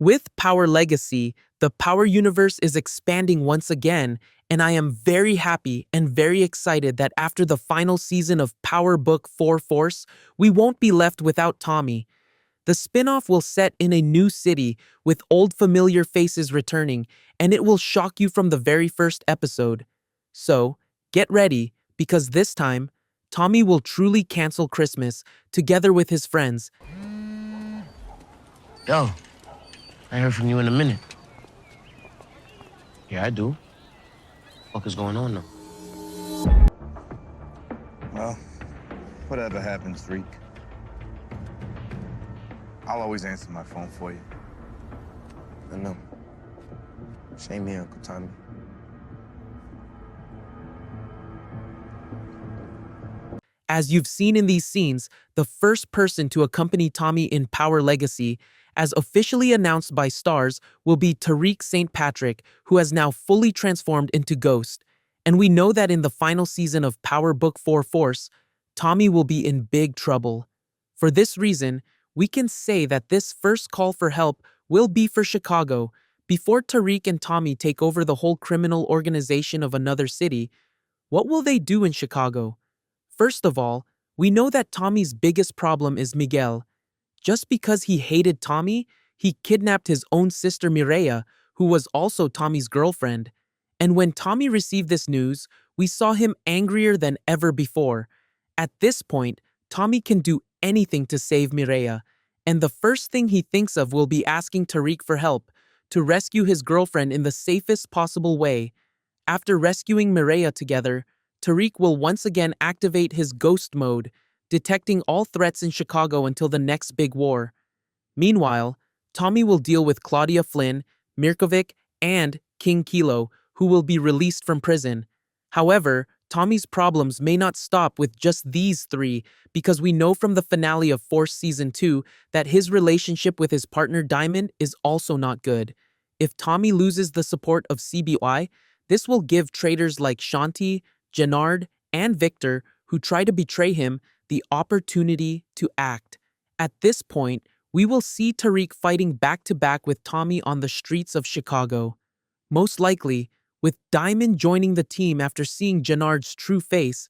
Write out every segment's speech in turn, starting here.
With Power Legacy, the Power universe is expanding once again, and I am very happy and very excited that after the final season of Power Book 4 Force, we won't be left without Tommy. The spin-off will set in a new city with old familiar faces returning, and it will shock you from the very first episode. So, get ready, because this time, Tommy will truly cancel Christmas together with his friends. Yo, I heard from you in a minute. Yeah, I do. What is going on, though? Well, whatever happens, Tariq. I'll always answer my phone for you. I know. Same here, Uncle Tommy. As you've seen in these scenes, the first person to accompany Tommy in Power Legacy, as officially announced by Stars, will be Tariq St. Patrick, who has now fully transformed into Ghost. And we know that in the final season of Power Book 4 Force, Tommy will be in big trouble. For this reason, we can say that this first call for help will be for Chicago. Before Tariq and Tommy take over the whole criminal organization of another city, what will they do in Chicago? First of all, we know that Tommy's biggest problem is Miguel. Just because he hated Tommy, he kidnapped his own sister Mireya, who was also Tommy's girlfriend. And when Tommy received this news, we saw him angrier than ever before. At this point, Tommy can do anything to save Mireya, and the first thing he thinks of will be asking Tariq for help to rescue his girlfriend in the safest possible way. After rescuing Mireya together, Tariq will once again activate his ghost mode, detecting all threats in Chicago until the next big war. Meanwhile, Tommy will deal with Claudia Flynn, Mirkovic, and King Kilo, who will be released from prison. However, Tommy's problems may not stop with just these three, because we know from the finale of Force Season 2 that his relationship with his partner Diamond is also not good. If Tommy loses the support of CBY, this will give traitors like Shanti, Jannard, and Victor, who try to betray him, the opportunity to act. At this point, we will see Tariq fighting back-to-back with Tommy on the streets of Chicago. Most likely, with Diamond joining the team after seeing Jannard's true face,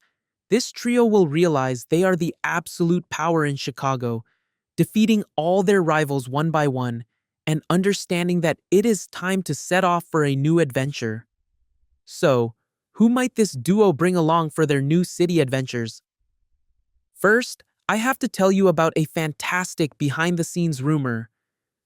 this trio will realize they are the absolute power in Chicago, defeating all their rivals one by one, and understanding that it is time to set off for a new adventure. So, who might this duo bring along for their new city adventures? First, I have to tell you about a fantastic behind-the-scenes rumor.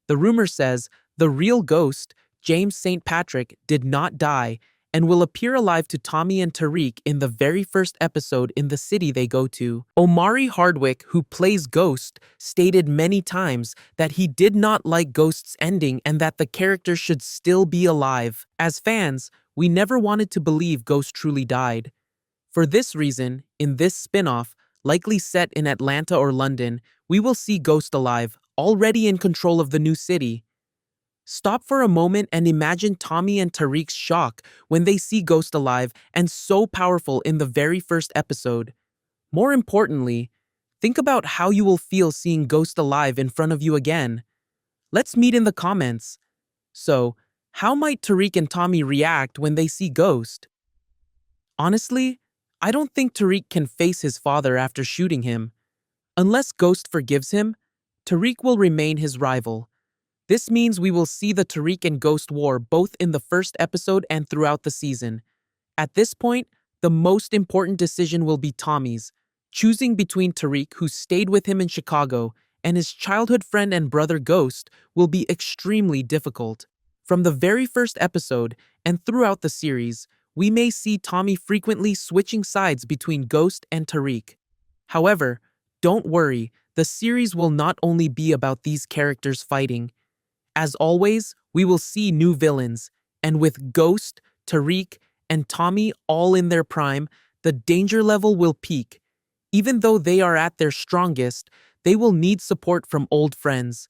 The rumor says the real Ghost, James St. Patrick, did not die and will appear alive to Tommy and Tariq in the very first episode in the city they go to. Omari Hardwick, who plays Ghost, stated many times that he did not like Ghost's ending and that the character should still be alive. As fans, we never wanted to believe Ghost truly died. For this reason, in this spin-off, likely set in Atlanta or London, we will see Ghost alive, already in control of the new city. Stop for a moment and imagine Tommy and Tariq's shock when they see Ghost alive and so powerful in the very first episode. More importantly, think about how you will feel seeing Ghost alive in front of you again. Let's meet in the comments. So, how might Tariq and Tommy react when they see Ghost? Honestly, I don't think Tariq can face his father after shooting him. Unless Ghost forgives him, Tariq will remain his rival. This means we will see the Tariq and Ghost war both in the first episode and throughout the season. At this point, the most important decision will be Tommy's. Choosing between Tariq, who stayed with him in Chicago, and his childhood friend and brother Ghost will be extremely difficult. From the very first episode and throughout the series, we may see Tommy frequently switching sides between Ghost and Tariq. However, don't worry, the series will not only be about these characters fighting. As always, we will see new villains, and with Ghost, Tariq, and Tommy all in their prime, the danger level will peak. Even though they are at their strongest, they will need support from old friends.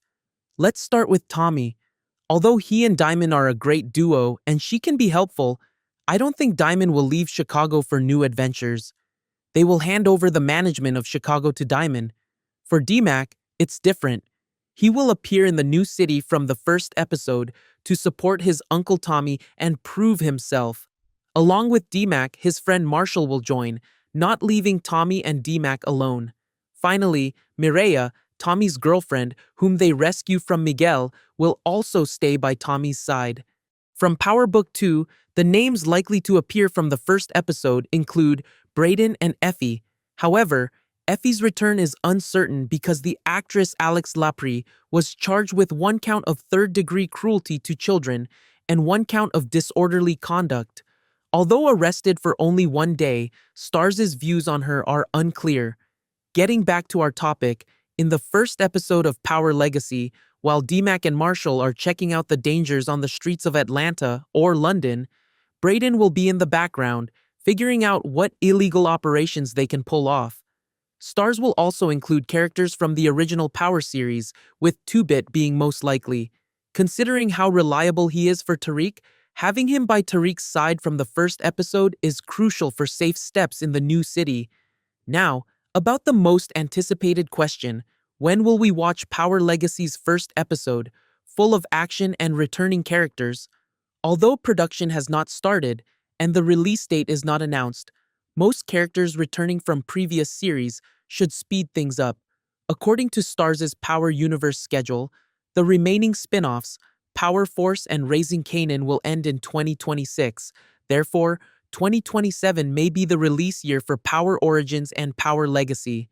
Let's start with Tommy. Although he and Diamond are a great duo and she can be helpful, I don't think Diamond will leave Chicago for new adventures. They will hand over the management of Chicago to Diamond. For DMAC, it's different. He will appear in the new city from the first episode to support his Uncle Tommy and prove himself. Along with D-Mac, his friend Marshall will join, not leaving Tommy and D-Mac alone. Finally, Mireya, Tommy's girlfriend, whom they rescue from Miguel, will also stay by Tommy's side. From Power Book 2, the names likely to appear from the first episode include Brayden and Effie. However, Effie's return is uncertain because the actress Alex Laprie was charged with 1 count of third-degree cruelty to children and 1 count of disorderly conduct. Although arrested for only 1 day, Stars' views on her are unclear. Getting back to our topic, in the first episode of Power Legacy, while D-Mac and Marshall are checking out the dangers on the streets of Atlanta or London, Brayden will be in the background, figuring out what illegal operations they can pull off. Stars will also include characters from the original Power series, with 2-Bit being most likely. Considering how reliable he is for Tariq, having him by Tariq's side from the first episode is crucial for safe steps in the new city. Now, about the most anticipated question, when will we watch Power Legacy's first episode, full of action and returning characters? Although production has not started, and the release date is not announced, most characters returning from previous series should speed things up. According to Stars' Power Universe schedule, the remaining spin-offs, Power Force and Raising Kanan, will end in 2026. Therefore, 2027 may be the release year for Power Origins and Power Legacy.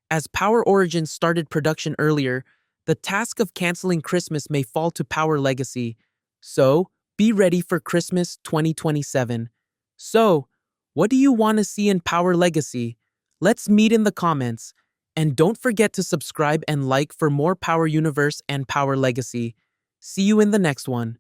As Power Origins started production earlier, the task of canceling Christmas may fall to Power Legacy. So, be ready for Christmas 2027. So, what do you want to see in Power Legacy? Let's meet in the comments. And don't forget to subscribe and like for more Power Universe and Power Legacy. See you in the next one.